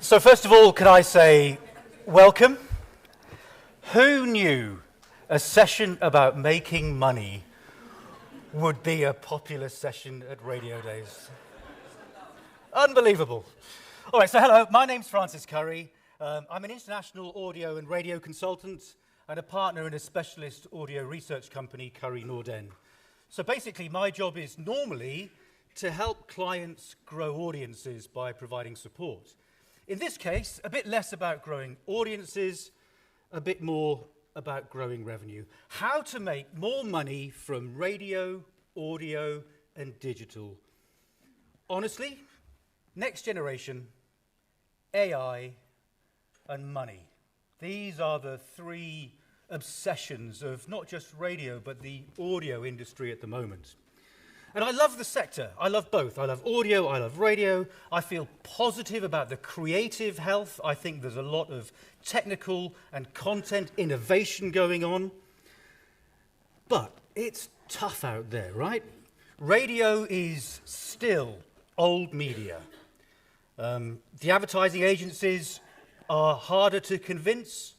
So first of all, can I say welcome? Who knew a session about making money would be a popular session at Radio Days? Unbelievable. All right, so hello, my name's Francis Curry. I'm an international audio and radio consultant and a partner in a specialist audio research company, Curry Norden. So basically, my job is normally to help clients grow audiences by providing support. In this case, a bit less about growing audiences, a bit more about growing revenue. How to make more money from radio, audio, and digital. Honestly, next generation, AI, and money. These are the three obsessions of not just radio, but the audio industry at the moment. And I love the sector. I love both. I love audio, I love radio. I feel positive about the creative health. I think there's a lot of technical and content innovation going on. But it's tough out there, right? Radio is still old media. The advertising agencies are harder to convince.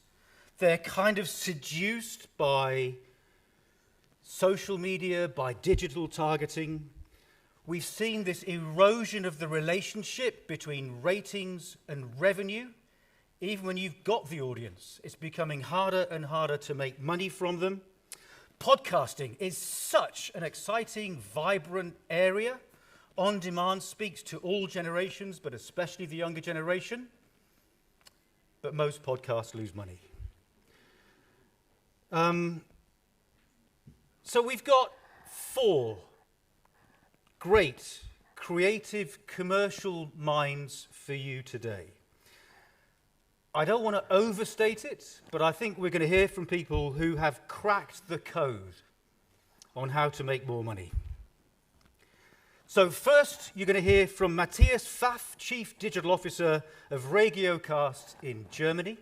They're kind of seduced by social media, by digital targeting. We've seen this erosion of the relationship between ratings and revenue. Even when you've got the audience, it's becoming harder and harder to make money from them. Podcasting is such an exciting, vibrant area. On demand speaks to all generations, but especially the younger generation. But most podcasts lose money. So we've got four great, creative, commercial minds for you today. I don't want to overstate it, but I think we're going to hear from people who have cracked the code on how to make more money. So first, you're going to hear from Matthias Pfaff, Chief Digital Officer of Regiocast in Germany.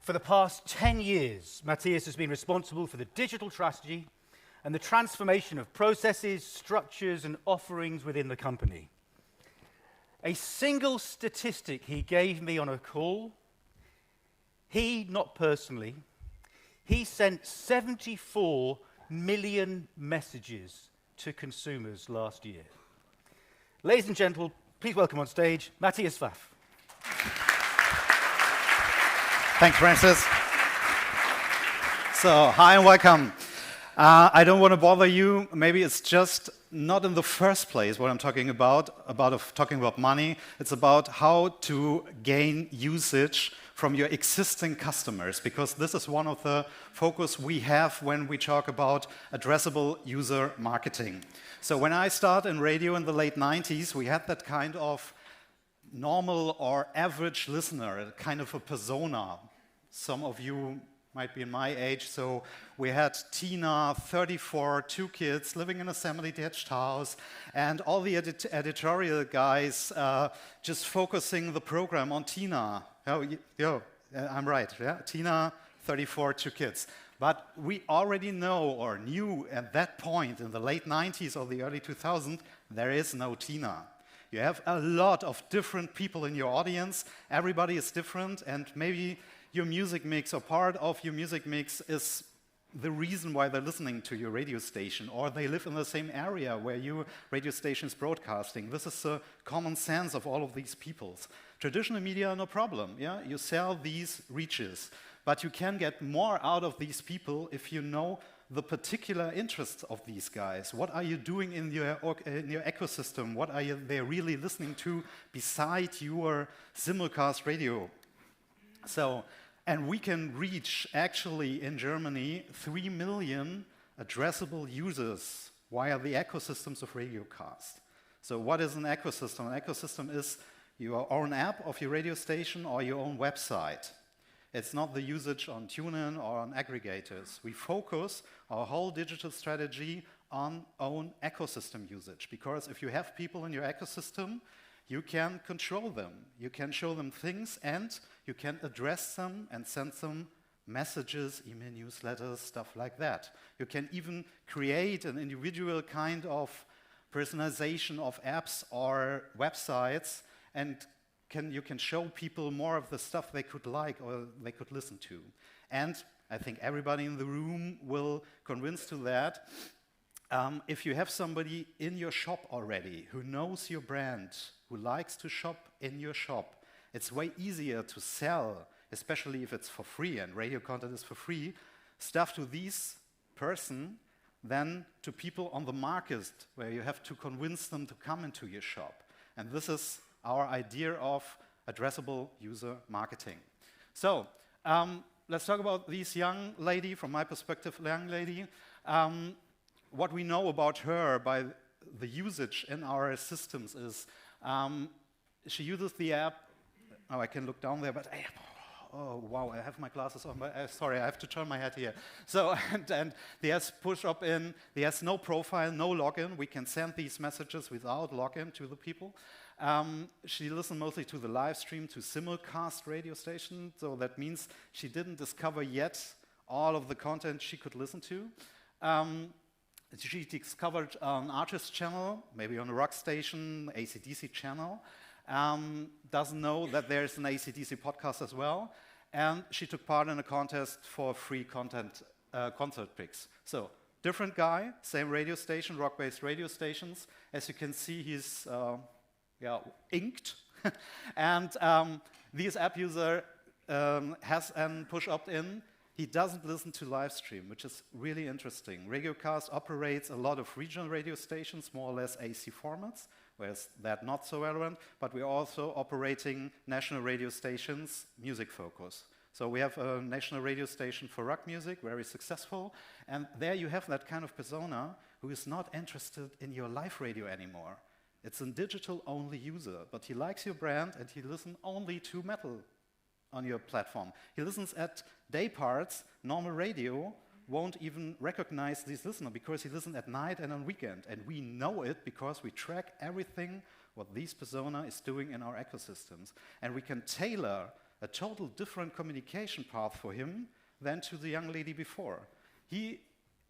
For the past 10 years, Matthias has been responsible for the digital strategy and the transformation of processes, structures, and offerings within the company. A single statistic he gave me on a call, he, not personally, he sent 74 million messages to consumers last year. Ladies and gentlemen, please welcome on stage Matthias Pfaff. Thanks, Francis. So, hi and welcome. I don't want to bother you. Maybe it's just not in the first place what I'm talking about talking about money. It's about how to gain usage from your existing customers, because this is one of the focus we have when we talk about addressable user marketing. So when I started in radio in the late 90s, we had that kind of normal or average listener, kind of a persona. Some of you might be in my age, so we had Tina, 34, 2 kids, living in a semi-detached house, and all the editorial guys just focusing the program on Tina. I'm right, yeah? Tina, 34, 2 kids. But we already know or knew at that point in the late 90s or the early 2000s, there is no Tina. You have a lot of different people in your audience. Everybody is different, and maybe your music mix or part of your music mix is the reason why they're listening to your radio station, or they live in the same area where your radio station is broadcasting. This is the common sense of all of these peoples. Traditional media, no problem. Yeah, you sell these reaches, but you can get more out of these people if you know the particular interests of these guys. What are you doing in your ecosystem? What are they really listening to beside your simulcast radio? So, and we can reach, actually, in Germany, 3 million addressable users via the ecosystems of Regiocast. So what is an ecosystem? An ecosystem is your own app of your radio station or your own website. It's not the usage on TuneIn or on aggregators. We focus our whole digital strategy on own ecosystem usage, because if you have people in your ecosystem, you can control them. You can show them things, and you can address them and send them messages, email newsletters, stuff like that. You can even create an individual kind of personalization of apps or websites and you can show people more of the stuff they could like or they could listen to. And I think everybody in the room will convince to that. If you have somebody in your shop already who knows your brand, who likes to shop in your shop, it's way easier to sell, especially if it's for free and radio content is for free, stuff to these person than to people on the market where you have to convince them to come into your shop. And this is our idea of addressable user marketing. So let's talk about this young lady, from my perspective, young lady. What we know about her by the usage in our systems is she uses the app. Oh, I can look down there, but oh wow, I have my glasses on. But sorry, I have to turn my head here. So and there's push opt-in. There's no profile, no login. We can send these messages without login to the people. She listened mostly to the live stream, to simulcast radio station. So that means she didn't discover yet all of the content she could listen to. She discovered an artist channel, maybe on a rock station, AC/DC channel. Doesn't know that there's an AC/DC podcast as well. And she took part in a contest for free content, concert picks. So different guy, same radio station, rock-based radio stations. As you can see, he's inked. And this app user has a push opt-in. He doesn't listen to live stream, which is really interesting. RadioCast operates a lot of regional radio stations, more or less AC formats, whereas that's not so relevant, but we're also operating national radio stations, music focus. So we have a national radio station for rock music, very successful, and there you have that kind of persona who is not interested in your live radio anymore. It's a digital-only user, but he likes your brand and he listens only to metal on your platform. He listens at day parts. Normal radio won't even recognize this listener because he listens at night and on weekend. And we know it because we track everything what this persona is doing in our ecosystems. And we can tailor a total different communication path for him than to the young lady before. He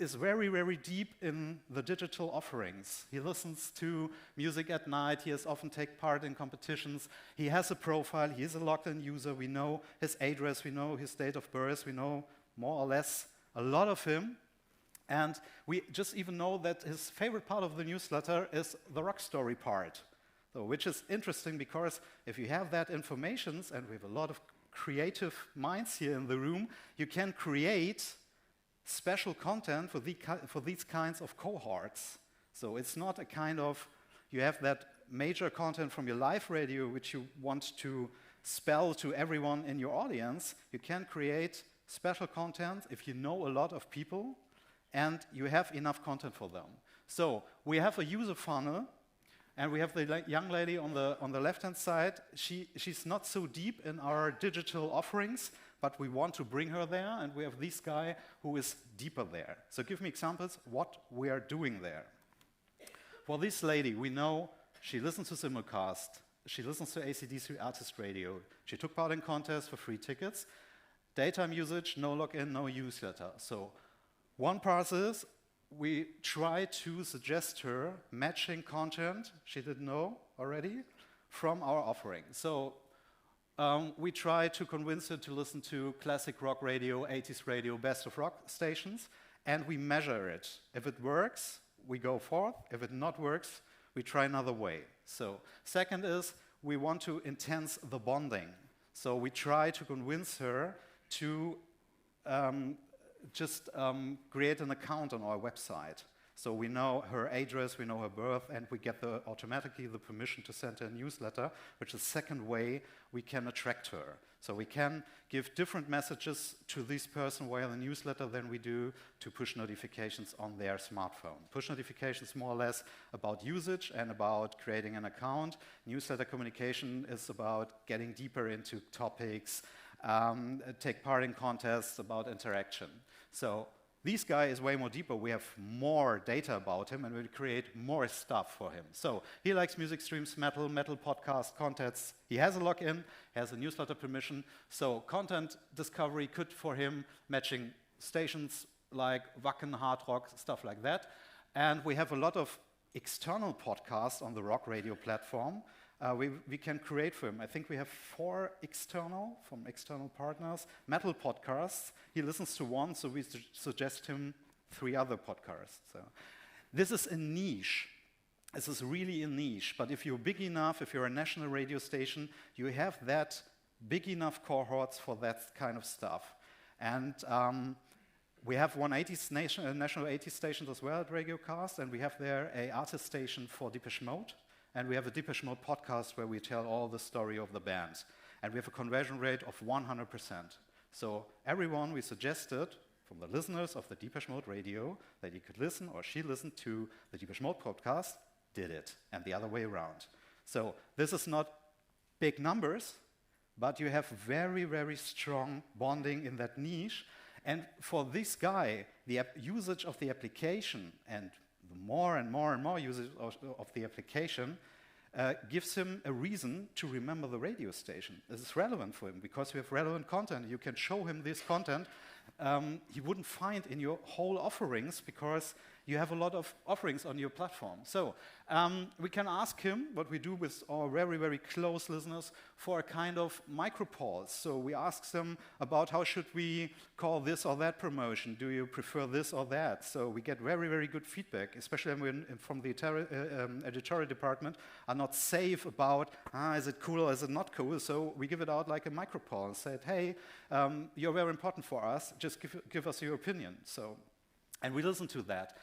is very, very deep in the digital offerings. He listens to music at night. He has often take part in competitions. He has a profile. He is a logged-in user. We know his address. We know his date of birth. We know more or less a lot of him. And we just even know that his favorite part of the newsletter is the rock story part, so, which is interesting because if you have that information, and we have a lot of creative minds here in the room, you can create special content for these kinds of cohorts. So it's not a kind of, you have that major content from your live radio which you want to spell to everyone in your audience. You can create special content if you know a lot of people and you have enough content for them. So we have a user funnel, and we have the young lady on the left-hand side. She's not so deep in our digital offerings, but we want to bring her there, and we have this guy who is deeper there. So give me examples what we are doing there. For this lady, we know she listens to simulcast, she listens to AC/DC artist radio, she took part in contests for free tickets, daytime usage, no login, no newsletter. So one part is we try to suggest her matching content she didn't know already from our offering. So we try to convince her to listen to classic rock radio, 80s radio, best of rock stations, and we measure it. If it works, we go forth. If it not works, we try another way. So second is we want to enhance the bonding. So we try to convince her to create an account on our website. So we know her address, we know her birth, and we get automatically the permission to send her a newsletter, which is the second way we can attract her. So we can give different messages to this person via the newsletter than we do to push notifications on their smartphone. Push notifications more or less about usage and about creating an account. Newsletter communication is about getting deeper into topics, take part in contests, about interaction. So this guy is way more deeper. We have more data about him, and we create more stuff for him. So he likes music streams, metal podcast, contests. He has a login, has a newsletter permission. So content discovery could for him matching stations like Wacken, hard rock, stuff like that. And we have a lot of external podcasts on the rock radio platform. we can create for him. I think we have 4 from external partners, metal podcasts. He listens to one, so we suggest him 3 other podcasts. So this is a niche. This is really a niche. But if you're big enough, if you're a national radio station, you have that big enough cohorts for that kind of stuff. And we have 180 national 80 stations as well at RadioCast, and we have there a artist station for Depeche Mode, and we have a Depeche Mode podcast where we tell all the story of the band. And we have a conversion rate of 100%. So everyone we suggested from the listeners of the Depeche Mode radio that he could listen or she listened to the Depeche Mode podcast did it, and the other way around. So this is not big numbers, but you have very, very strong bonding in that niche. And for this guy, the usage of the application and the more and more and more usage of the application gives him a reason to remember the radio station. This is relevant for him because you have relevant content. You can show him this content he wouldn't find in your whole offerings because you have a lot of offerings on your platform. So we can ask him what we do with our very, very close listeners for a kind of micro-pause. So we ask them about how should we call this or that promotion? Do you prefer this or that? So we get very, very good feedback, especially when from the editorial department are not safe about, is it cool or is it not cool? So we give it out like a micro-pause and said, hey, you're very important for us. Just give us your opinion. So. And we listen to that.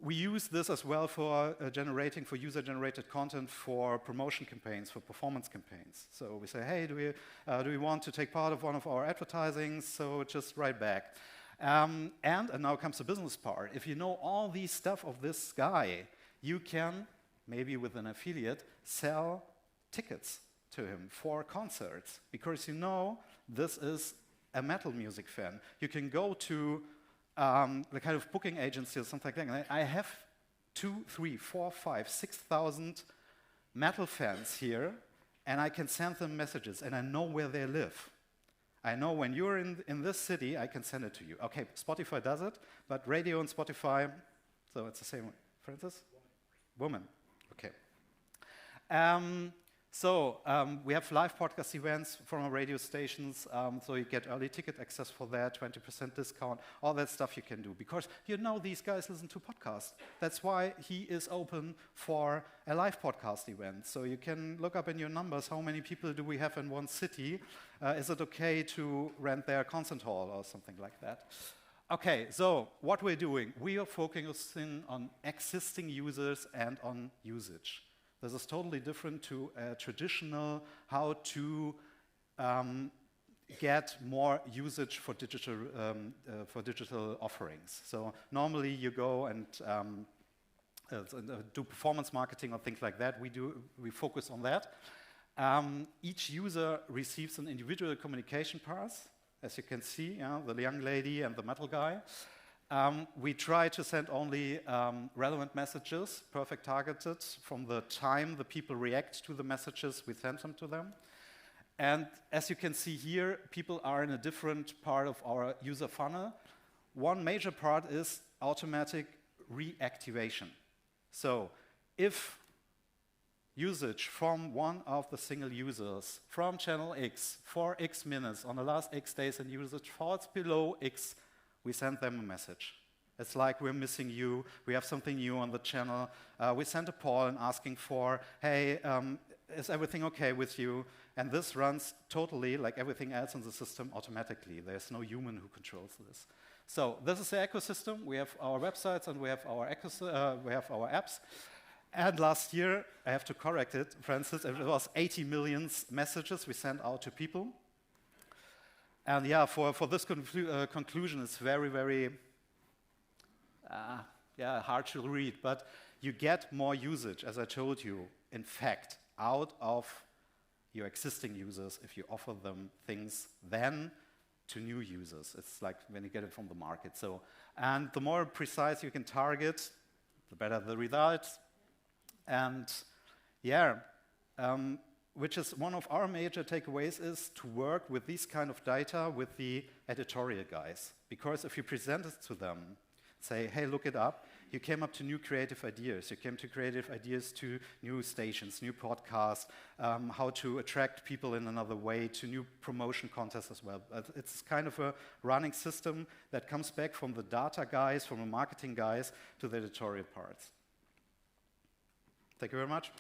We use this as well for generating, for user-generated content for promotion campaigns, for performance campaigns. So we say, hey, do we want to take part of one of our advertisings? So just write back. And now comes the business part. If you know all these stuff of this guy, you can, maybe with an affiliate, sell tickets to him for concerts. Because you know this is a metal music fan. You can go to the kind of booking agency or something like that. I have 2, 3, 4, 5, 6,000 metal fans here, and I can send them messages, and I know where they live. I know when you're in this city, I can send it to you. Okay, Spotify does it, but radio and Spotify, so it's the same. Francis? Woman. Okay. So we have live podcast events from our radio stations, so you get early ticket access for that, 20% discount, all that stuff you can do. Because you know these guys listen to podcasts. That's why he is open for a live podcast event. So you can look up in your numbers how many people do we have in one city. Is it okay to rent their concert hall or something like that? Okay, so what we're doing, we are focusing on existing users and on usage. This is totally different to a traditional how to get more usage for digital offerings. So normally you go and do performance marketing or things like that. We focus on that. Each user receives an individual communication path, as you can see, the young lady and the metal guy. We try to send only relevant messages, perfect targeted, from the time the people react to the messages, we send them to them. And as you can see here, people are in a different part of our user funnel. One major part is automatic reactivation. So if usage from one of the single users from channel X for X minutes on the last X days and usage falls below X, we send them a message. It's like we're missing you, we have something new on the channel. We send a poll and asking for, hey, is everything okay with you? And this runs totally, like everything else in the system, automatically. There's no human who controls this. So this is the ecosystem. We have our websites and we have our apps. And last year, I have to correct it, Francis, it was 80 million messages we sent out to people. And yeah, for this conclusion, it's very, very hard to read. But you get more usage, as I told you, in fact, out of your existing users if you offer them things than to new users. It's like when you get it from the market. So, and the more precise you can target, the better the results. And yeah, which is one of our major takeaways, is to work with these kind of data with the editorial guys. Because if you present it to them, say, hey, look it up, you came up to new creative ideas. You came to creative ideas to new stations, new podcasts, how to attract people in another way, to new promotion contests as well. It's kind of a running system that comes back from the data guys, from the marketing guys, to the editorial parts. Thank you very much.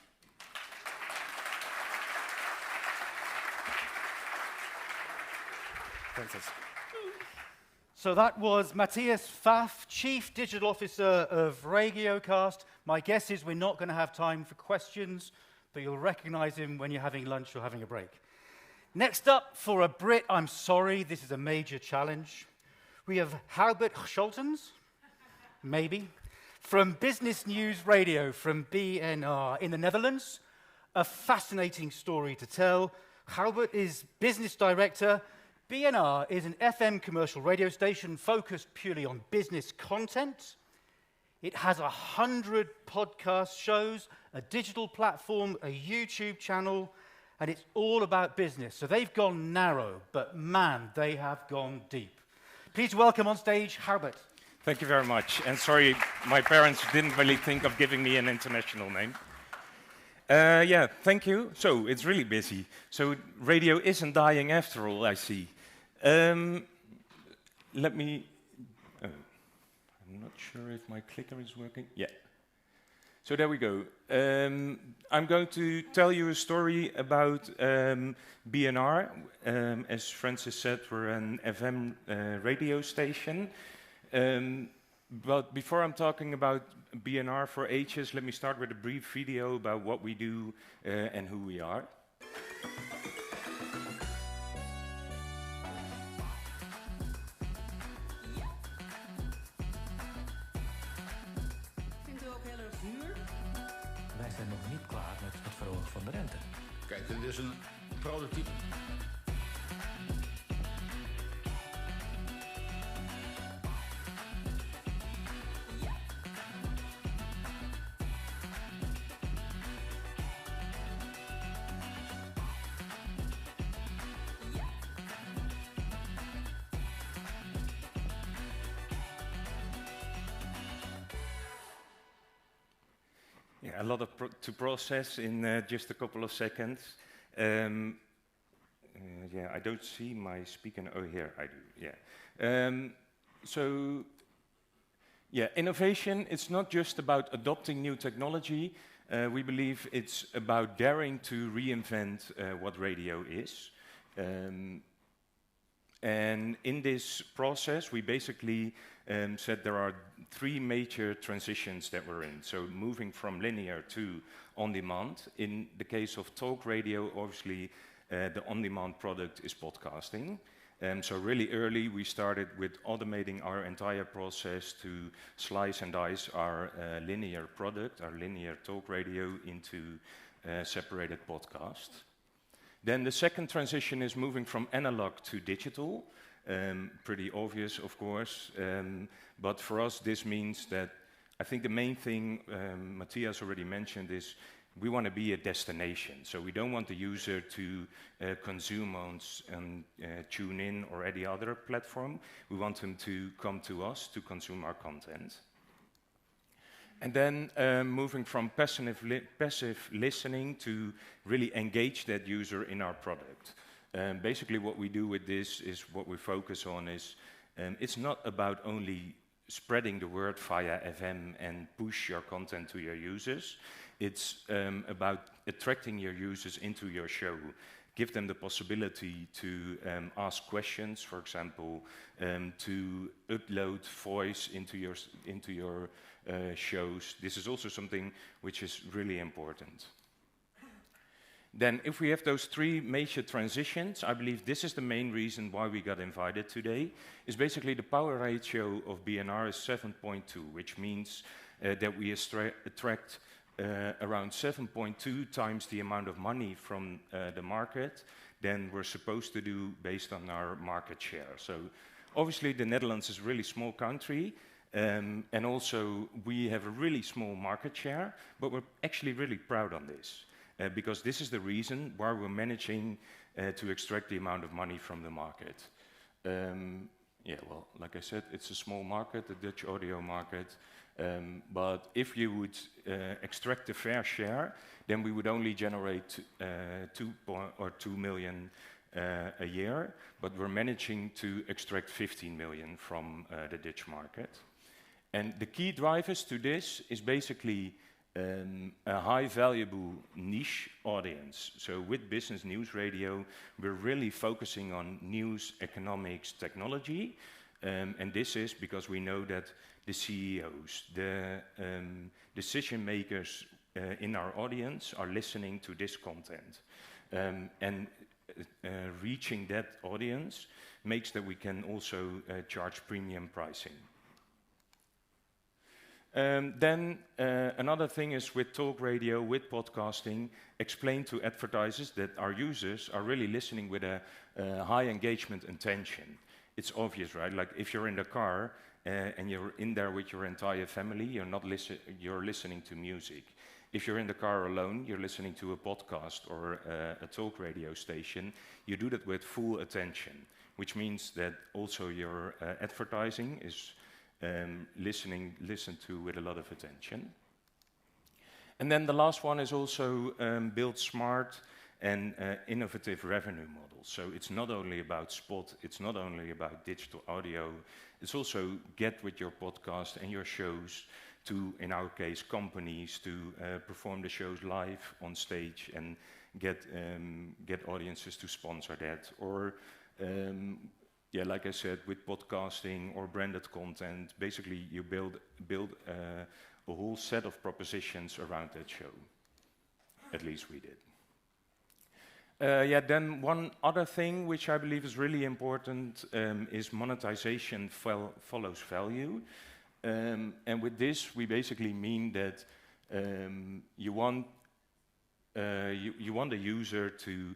Francis. So that was Matthias Pfaff, Chief Digital Officer of Radiocast. My guess is we're not going to have time for questions, but you'll recognize him when you're having lunch or having a break. Next up, for a Brit, I'm sorry, this is a major challenge. We have Hubert Scholtens, maybe, from Business News Radio from BNR in the Netherlands. A fascinating story to tell. Hubert is Business Director. BNR is an FM commercial radio station focused purely on business content. It has 100 podcast shows, a digital platform, a YouTube channel, and it's all about business. So they've gone narrow, but man, they have gone deep. Please welcome on stage Hubert. Thank you very much. And sorry, my parents didn't really think of giving me an international name. Yeah, thank you. So it's really busy. So radio isn't dying after all, I see. Let me, I'm not sure if my clicker is working. Yeah. So there we go. I'm going to tell you a story about BNR. As Francis said, we're an FM radio station. But before I'm talking about BNR for ages, let me start with a brief video about what we do and who we are. Wij zijn nog niet klaar met het verhogen van de rente. Kijk, dit is een prototype. Yeah, a lot of to process in just a couple of seconds. Yeah, I don't see my speaker. Oh, here I do. Yeah. So, yeah, innovation. It's not just about adopting new technology. We believe it's about daring to reinvent what radio is. And in this process, we basically said there are three major transitions that we're in. So moving from linear to on-demand. In the case of talk radio, obviously, the on-demand product is podcasting. So really early, we started with automating our entire process to slice and dice our linear product, our linear talk radio, into separated podcasts. Then the second transition is moving from analog to digital. Pretty obvious, of course. But for us, this means that I think the main thing Matthias already mentioned is we want to be a destination. So we don't want the user to consume ons and tune in or any other platform. We want them to come to us to consume our content. And then moving from passive listening to really engage that user in our product. Basically what we do with this is what we focus on is, it's not about only spreading the word via FM and push your content to your users. It's about attracting your users into your show. Give them the possibility to ask questions, for example, to upload voice into your shows. This is also something which is really important. Then if we have those three major transitions, I believe this is the main reason why we got invited today, is basically the power ratio of BNR is 7.2, which means that we attract around 7.2 times the amount of money from the market than we're supposed to do based on our market share. So obviously the Netherlands is a really small country, and also we have a really small market share, but we're actually really proud on this. Because this is the reason why we're managing to extract the amount of money from the market. Yeah, well, like I said, it's a small market, the Dutch audio market. But if you would extract a fair share, then we would only generate 2 million a year, but we're managing to extract 15 million from the Dutch market. And the key drivers to this is basically a high valuable niche audience. So with Business News Radio, we're really focusing on news, economics, technology. And this is because we know that the CEOs, the decision makers in our audience are listening to this content. And reaching that audience makes that we can also charge premium pricing. Then another thing is with talk radio, with podcasting, explain to advertisers that our users are really listening with a high engagement intention. It's obvious, right? Like if you're in the car and you're in there with your entire family, you're listening to music. If you're in the car alone, you're listening to a podcast or a talk radio station. You do that with full attention, which means that also your advertising is listened to with a lot of attention. And then the last one is also build smart and innovative revenue models. So it's not only about spot, it's not only about digital audio, it's also get with your podcast and your shows to, in our case, companies to perform the shows live on stage and get audiences to sponsor that. Or yeah, like I said, with podcasting or branded content, basically you build a whole set of propositions around that show. At least we did. Yeah, then one other thing which I believe is really important is monetization follows value. And with this, we basically mean that you want the user to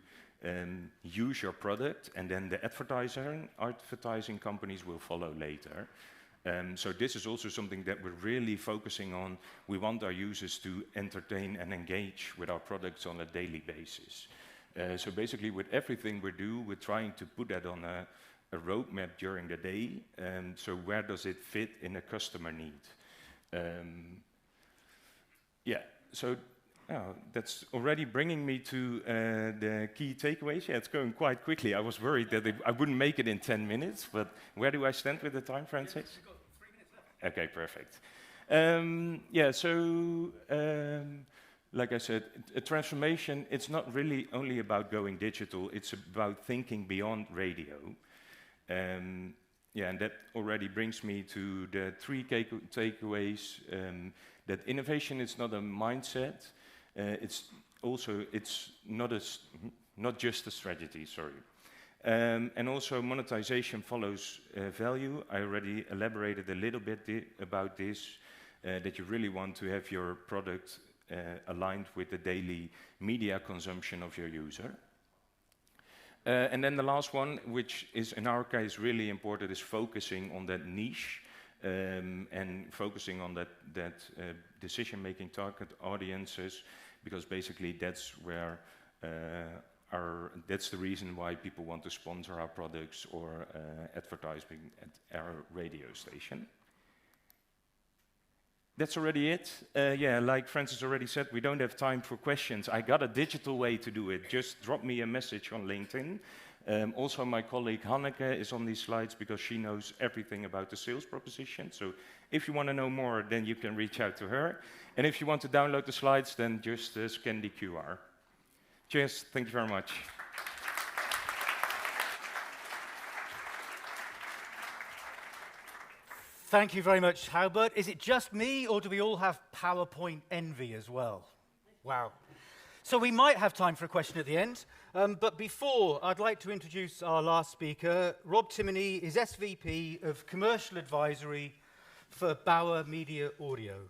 use your product, and then the advertising companies will follow later. So this is also something that we're really focusing on. We want our users to entertain and engage with our products on a daily basis. So basically, with everything we do, we're trying to put that on a roadmap during the day. So where does it fit in a customer need? Yeah, so that's already bringing me to the key takeaways. Yeah, it's going quite quickly. I was worried that I wouldn't make it in 10 minutes, but where do I stand with the time, Francis? We've got 3 minutes left. Okay, perfect. Yeah, so like I said, a transformation, it's not really only about going digital, it's about thinking beyond radio. Yeah, and that already brings me to the 3 takeaways, that innovation is not a mindset, it's not just a strategy, sorry. And also monetization follows value. I already elaborated a little bit about this, that you really want to have your product aligned with the daily media consumption of your user. And then the last one, which is in our case really important, is focusing on that niche and focusing on that decision-making target audiences, because basically that's where that's the reason why people want to sponsor our products or advertising at our radio station. That's already it. Yeah, like Francis already said, we don't have time for questions. I got a digital way to do it. Just drop me a message on LinkedIn. Also, my colleague Hanneke is on these slides because she knows everything about the sales proposition. So if you want to know more, then you can reach out to her. And if you want to download the slides, then just scan the QR. Cheers. Thank you very much. Thank you very much, Halbert. Is it just me, or do we all have PowerPoint envy as well? Wow. So we might have time for a question at the end, but before, I'd like to introduce our last speaker. Rob Timoney is SVP of Commercial Advisory for Bauer Media Audio.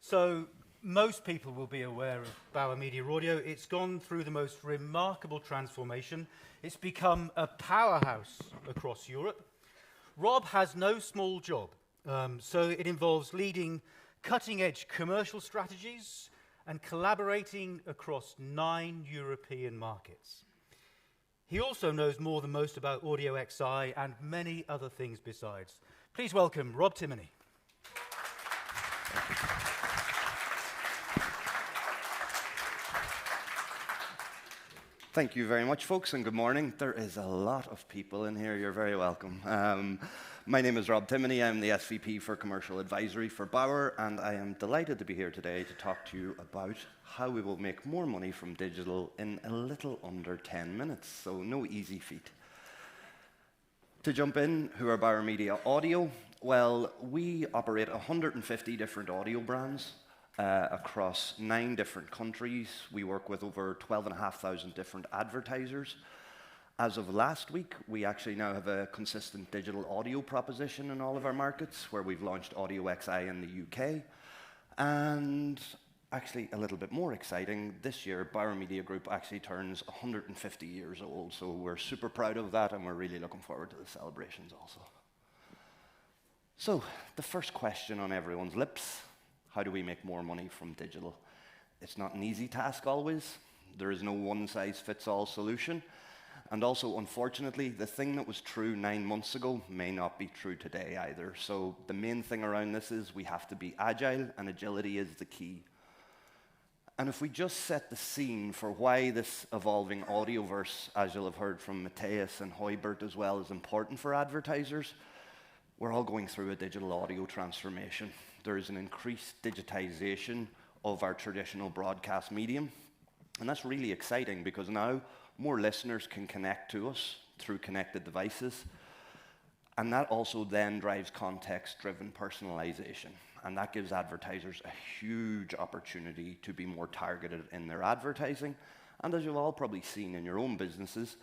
So most people will be aware of Bauer Media Audio. It's gone through the most remarkable transformation. It's become a powerhouse across Europe. Rob has no small job. So it involves leading cutting-edge commercial strategies and collaborating across 9 European markets. He also knows more than most about Audio XI and many other things besides. Please welcome Rob Timoney. Thank you very much, folks, and good morning. There is a lot of people in here. You're very welcome. My name is Rob Timoney. I'm the SVP for Commercial Advisory for Bauer, and I am delighted to be here today to talk to you about how we will make more money from digital in a little under 10 minutes, so no easy feat. To jump in, who are Bauer Media Audio? Well, we operate 150 different audio brands across 9 different countries. We work with over 12,500 different advertisers. As of last week, we actually now have a consistent digital audio proposition in all of our markets, where we've launched Audio XI in the UK. And actually, a little bit more exciting, this year, Bauer Media Group actually turns 150 years old. So we're super proud of that, and we're really looking forward to the celebrations also. So the first question on everyone's lips: how do we make more money from digital? It's not an easy task always. There is no one-size-fits-all solution. And also, unfortunately, the thing that was true 9 months ago may not be true today either. So the main thing around this is we have to be agile, and agility is the key. And if we just set the scene for why this evolving audioverse, as you'll have heard from Matthias and Heubert as well, is important for advertisers, we're all going through a digital audio transformation. There is an increased digitization of our traditional broadcast medium. And that's really exciting, because now more listeners can connect to us through connected devices. And that also then drives context-driven personalization. And that gives advertisers a huge opportunity to be more targeted in their advertising. And as you've all probably seen in your own businesses,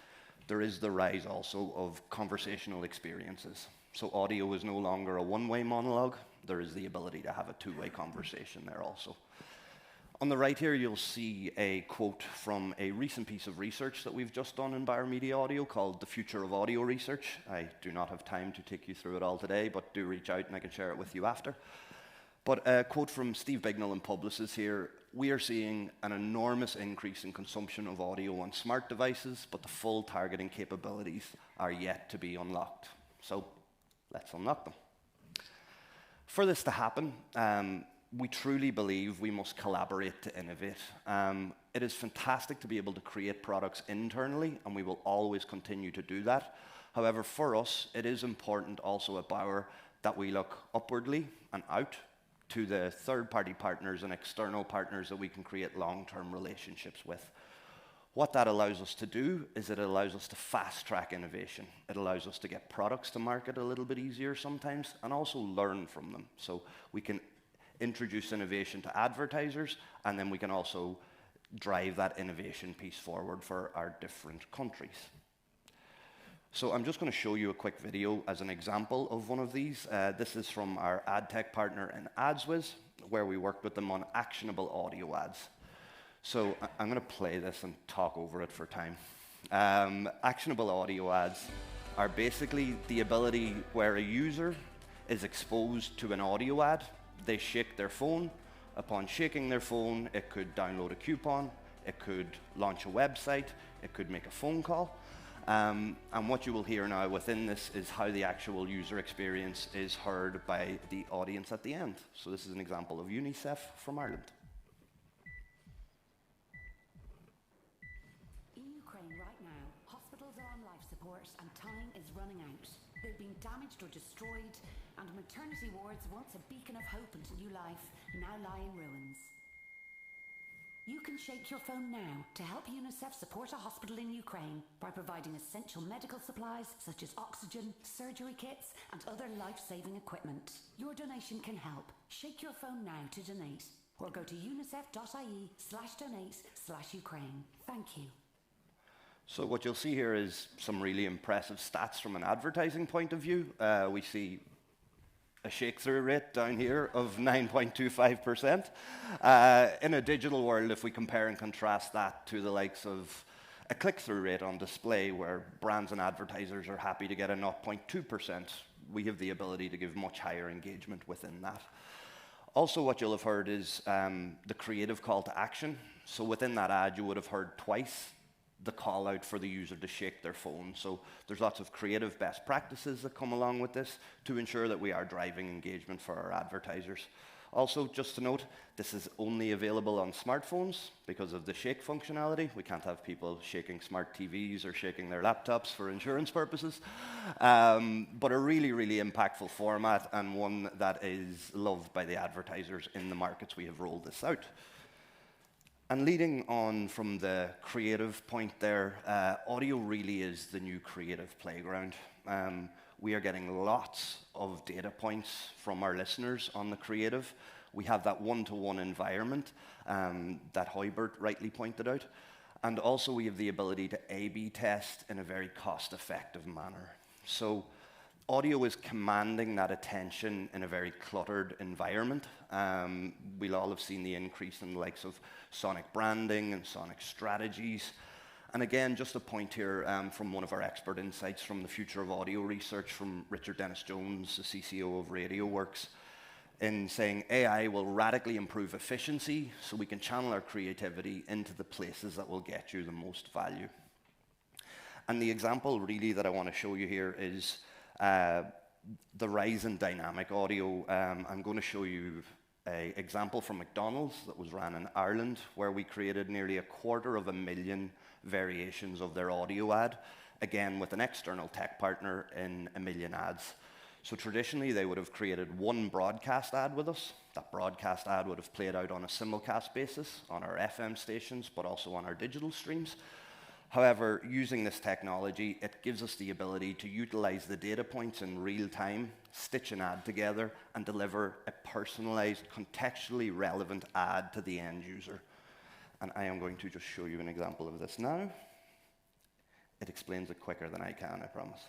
there is the rise also of conversational experiences. So audio is no longer a one-way monologue. There is the ability to have a two-way conversation there also. On the right here, you'll see a quote from a recent piece of research that we've just done in Bauer Media Audio called The Future of Audio Research. I do not have time to take you through it all today, but do reach out and I can share it with you after. But a quote from Steve Bignell and Publicis here: we are seeing an enormous increase in consumption of audio on smart devices, but the full targeting capabilities are yet to be unlocked. So let's unlock them. For this to happen, we truly believe we must collaborate to innovate. It is fantastic to be able to create products internally, and we will always continue to do that. However, for us, it is important also at Bauer that we look upwardly and out to the third-party partners and external partners that we can create long-term relationships with. What that allows us to do is it allows us to fast-track innovation. It allows us to get products to market a little bit easier sometimes, and also learn from them. So we can introduce innovation to advertisers, and then we can also drive that innovation piece forward for our different countries. So I'm just going to show you a quick video as an example of one of these. This is from our ad tech partner in AdsWiz, where we worked with them on actionable audio ads. So I'm going to play this and talk over it for time. Actionable audio ads are basically the ability where a user is exposed to an audio ad. They shake their phone. Upon shaking their phone, it could download a coupon, it could launch a website, it could make a phone call. And what you will hear now within this is how the actual user experience is heard by the audience at the end. So this is an example of UNICEF from Ireland. In Ukraine right now, hospitals are on life support and time is running out. They've been damaged or destroyed, and maternity wards, once a beacon of hope into new life, now lie in ruins. You can shake your phone now to help UNICEF support a hospital in Ukraine by providing essential medical supplies such as oxygen, surgery kits, and other life-saving equipment. Your donation can help. Shake your phone now to donate, or go to unicef.ie/donate/Ukraine. Thank you. So what you'll see here is some really impressive stats from an advertising point of view. We see a shake-through rate down here of 9.25%. In a digital world, if we compare and contrast that to the likes of a click-through rate on display, where brands and advertisers are happy to get a 0.2%, we have the ability to give much higher engagement within that. Also, what you'll have heard is the creative call to action. So within that ad, you would have heard twice the call out for the user to shake their phone. So there's lots of creative best practices that come along with this to ensure that we are driving engagement for our advertisers. Also, just to note, this is only available on smartphones because of the shake functionality. We can't have people shaking smart TVs or shaking their laptops for insurance purposes. But a really, really impactful format, and one that is loved by the advertisers in the markets we have rolled this out. And leading on from the creative point there, audio really is the new creative playground. We are getting lots of data points from our listeners on the creative. We have that one-to-one environment that Hoybert rightly pointed out. And also we have the ability to A/B test in a very cost-effective manner. So audio is commanding that attention in a very cluttered environment. We'll all have seen the increase in the likes of sonic branding and sonic strategies. And again, just a point here from one of our expert insights from the Future of Audio research from Richard Dennis-Jones, the CCO of RadioWorks, in saying AI will radically improve efficiency so we can channel our creativity into the places that will get you the most value. And the example really that I want to show you here is the rise in dynamic audio. I'm going to show you an example from McDonald's that was ran in Ireland, where we created nearly 250,000 variations of their audio ad, again with an external tech partner in 1 million ads. So traditionally they would have created one broadcast ad with us. That broadcast ad would have played out on a simulcast basis on our FM stations, but also on our digital streams. However, using this technology, it gives us the ability to utilize the data points in real time, stitch an ad together, and deliver a personalized, contextually relevant ad to the end user. And I am going to just show you an example of this now. It explains it quicker than I can, I promise.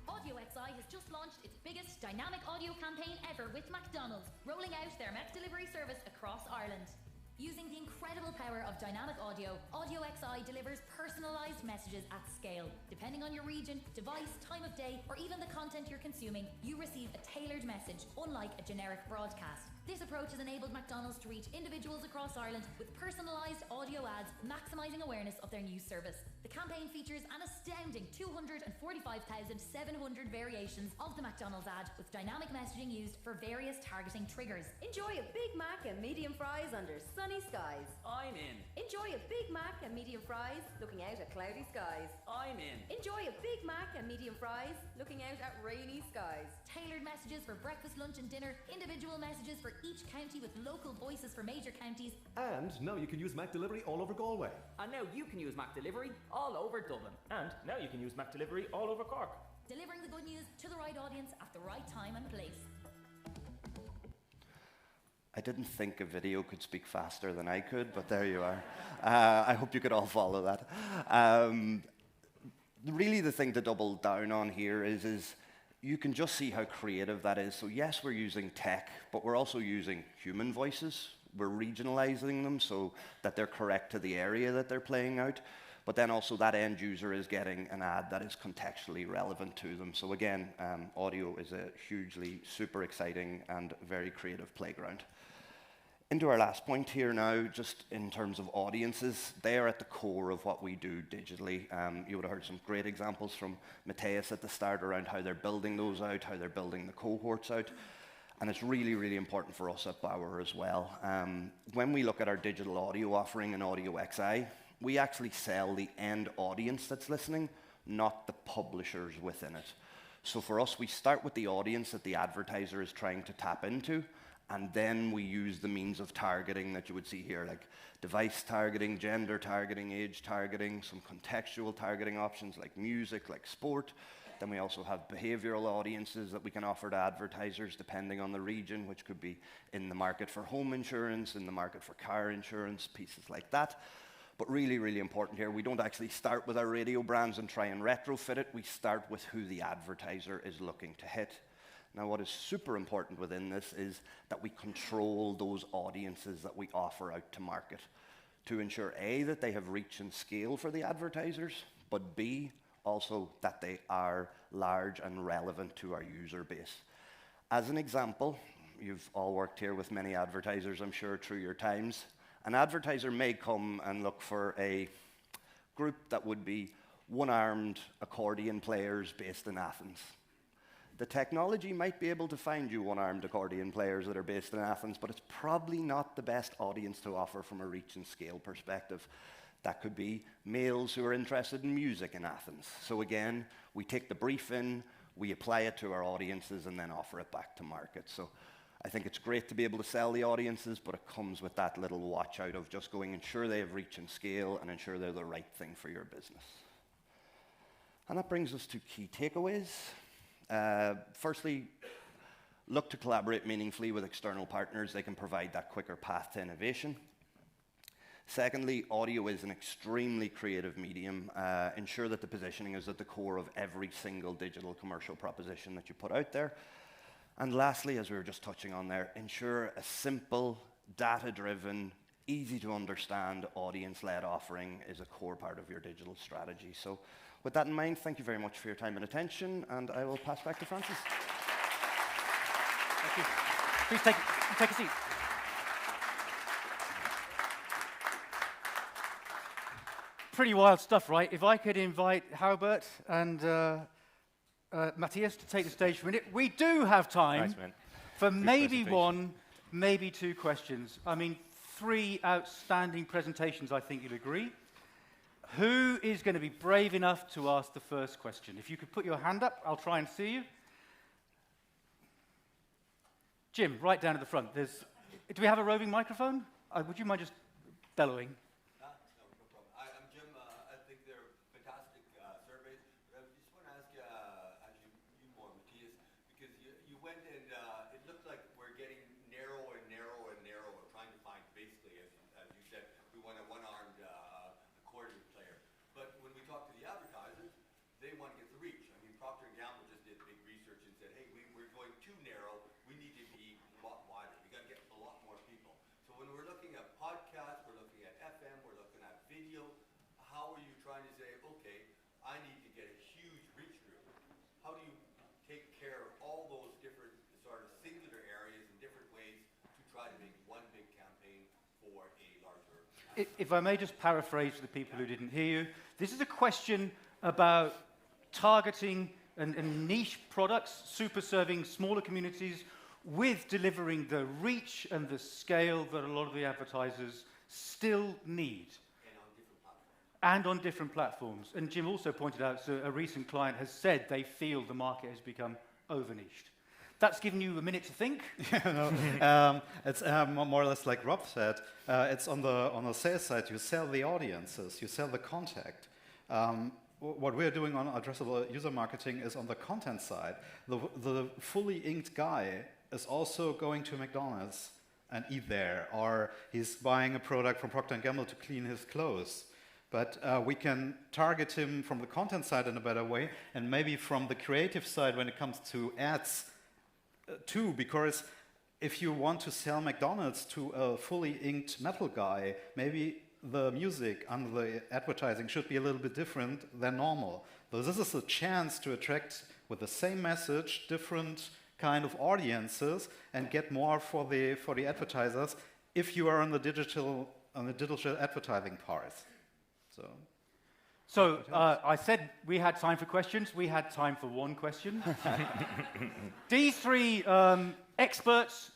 Audio XI has just launched its biggest dynamic audio campaign ever with McDonald's, rolling out their McDelivery service across Ireland. Using the incredible power of dynamic audio, Audio XI delivers personalized messages at scale. Depending on your region, device, time of day, or even the content you're consuming, you receive a tailored message, unlike a generic broadcast. This approach has enabled McDonald's to reach individuals across Ireland with personalised audio ads, maximising awareness of their new service. The campaign features an astounding 245,700 variations of the McDonald's ad, with dynamic messaging used for various targeting triggers. Enjoy a Big Mac and medium fries under sunny skies. I'm in. Enjoy a Big Mac and medium fries looking out at cloudy skies. I'm in. Enjoy a Big Mac and medium fries looking out at rainy skies. Tailored messages for breakfast, lunch and dinner, individual messages for each county with local voices for major counties. And now you can use McDelivery all over Galway. And now you can use McDelivery all over Dublin. And now you can use McDelivery all over Cork. Delivering the good news to the right audience at the right time and place. I didn't think a video could speak faster than I could, but there you are. I hope you could all follow that. Really the thing to double down on here is you can just see how creative that is. So yes, we're using tech, but we're also using human voices. We're regionalizing them so that they're correct to the area that they're playing out. But then also that end user is getting an ad that is contextually relevant to them. So again, audio is a hugely super exciting and very creative playground. Into our last point here now, just in terms of audiences, they are at the core of what we do digitally. You would have heard some great examples from Matthias at the start around how they're building those out, how they're building the cohorts out. And it's really, really important for us at Bauer as well. When we look at our digital audio offering in Audio XI, we actually sell the end audience that's listening, not the publishers within it. So for us, we start with the audience that the advertiser is trying to tap into, and then we use the means of targeting that you would see here, like device targeting, gender targeting, age targeting, some contextual targeting options like music, like sport. Then we also have behavioral audiences that we can offer to advertisers depending on the region, which could be in the market for home insurance, in the market for car insurance, pieces like that. But really, really important here, we don't actually start with our radio brands and try and retrofit it. We start with who the advertiser is looking to hit. Now, what is super important within this is that we control those audiences that we offer out to market to ensure, A, that they have reach and scale for the advertisers, but B, also that they are large and relevant to our user base. As an example, you've all worked here with many advertisers, I'm sure, through your times. An advertiser may come and look for a group that would be one-armed accordion players based in Athens. The technology might be able to find you one-armed accordion players that are based in Athens, but it's probably not the best audience to offer from a reach and scale perspective. That could be males who are interested in music in Athens. So again, we take the brief in, we apply it to our audiences, and then offer it back to market. So I think it's great to be able to sell the audiences, but it comes with that little watch out of just going, ensure they have reach and scale, and ensure they're the right thing for your business. And that brings us to key takeaways. Firstly, look to collaborate meaningfully with external partners. They can provide that quicker path to innovation. Secondly, audio is an extremely creative medium. Ensure that the positioning is at the core of every single digital commercial proposition that you put out there. And lastly, as we were just touching on there, ensure a simple, data-driven, easy-to-understand, audience-led offering is a core part of your digital strategy. So with that in mind, thank you very much for your time and attention, and I will pass back to Francis. Thank you. Please take a seat. Pretty wild stuff, right? If I could invite Hubert and Matthias to take the stage for a minute. We do have time for maybe one, maybe two questions. I mean, 3 outstanding presentations, I think you'll agree. Who is going to be brave enough to ask the first question? If you could put your hand up, I'll try and see you. Jim, right down at the front. Do we have a roving microphone? Would you mind just bellowing? No problem. I'm Jim. I think they're fantastic surveys. But I just want to ask actually you more, Matthias, because you went and it looked like we're getting narrower and narrower and narrower, trying to find basically, as you said, we want a one-armed accordion player. But when we talk to the advertisers, they want to get the reach. I mean, Procter & Gamble just did big research and said, hey, we're going too narrow. We need to be a lot wider. We got to get a lot more people. So when we're looking at podcasts, we're looking at FM, we're looking at video, how are you trying to say, okay, I need to get a huge reach group? How do you take care of all those different sort of singular areas in different ways to try to make one big campaign for a larger... If I may just paraphrase for the people who didn't hear you, this is a question about targeting and niche products, super serving smaller communities with delivering the reach and the scale that a lot of the advertisers still need. And on different platforms. And Jim also pointed out, so a recent client has said they feel the market has become over-niched. That's given you a minute to think. It's more or less like Rob said. It's on the sales side. You sell the audiences. You sell the contact. What we're doing on addressable user marketing is on the content side. The fully inked guy is also going to McDonald's and eat there, or he's buying a product from Procter & Gamble to clean his clothes. But we can target him from the content side in a better way, and maybe from the creative side when it comes to ads too, because if you want to sell McDonald's to a fully inked metal guy, maybe the music and the advertising should be a little bit different than normal. So this is a chance to attract, with the same message, different kind of audiences and get more for the advertisers if you are on the digital advertising part. So I said we had time for questions. We had time for one question. These 3 experts,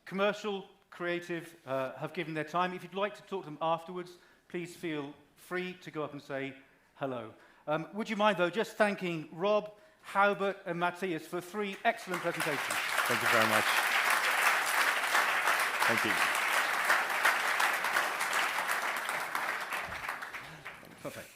commercial, creative, have given their time. If you'd like to talk to them afterwards, please feel free to go up and say hello. Would you mind, though, just thanking Rob, Hubert, and Matthias for 3 excellent presentations. Thank you very much. Thank you. Perfect.